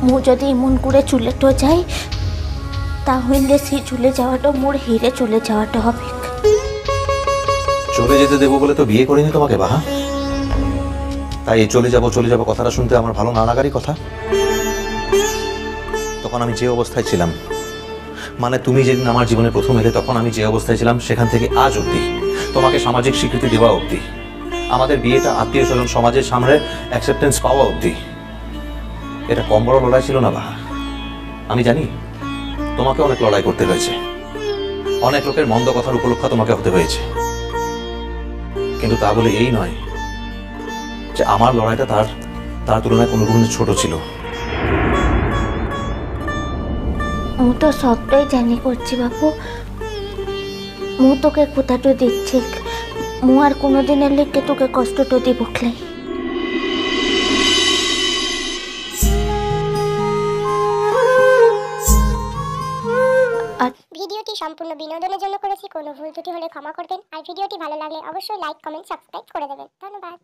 মু যদি এমন করে চুলেটো যাই তাহলে সেই চলে যাওয়াটা মোর হিরে চলে যাওয়াটা হবে। চলে যেতে দেবো বলে তো বিয়ে করিনি তোমাকে বাহা। তাই এই চলে যাব কথাটা শুনতে আমার ভালো না লাগারই কথা। তখন আমি যে অবস্থায় ছিলাম, মানে তুমি যেদিন আমার জীবনে প্রথম এলে তখন আমি যে অবস্থায় ছিলাম সেখান থেকে আজ অবধি তোমাকে সামাজিক স্বীকৃতি দেওয়া অবধি, আমাদের বিয়েটা আত্মীয় স্বজন সমাজের সামনে অ্যাকসেপ্টেন্স পাওয়া অবধি, এটা কম বড় লড়াই ছিল না বাহা। আমি জানি তোমাকে অনেক লড়াই করতে হয়েছে, অনেক লোকের মন্দ কথার উপলক্ষ তোমাকে হতে হয়েছে, কিন্তু তা বলে এই নয় যে আমার লড়াইটা তার তুলনায় কোনো গুণে ছোট ছিল। মু তো সবটাই জানি করছি বাপু, মু তোকে কোথাটো দিচ্ছি, মু আর কোনোদিনের লেগে তোকে কষ্টটো দিব খেলাই। ভিডিওটি সম্পূর্ণ বিনোদনের জন্য করেছি, কোনো ভুল ত্রুটি হলে ক্ষমা করবেন। আর ভিডিওটি ভালো লাগলে অবশ্যই লাইক, কমেন্ট, সাবস্ক্রাইব করে দেবেন। ধন্যবাদ।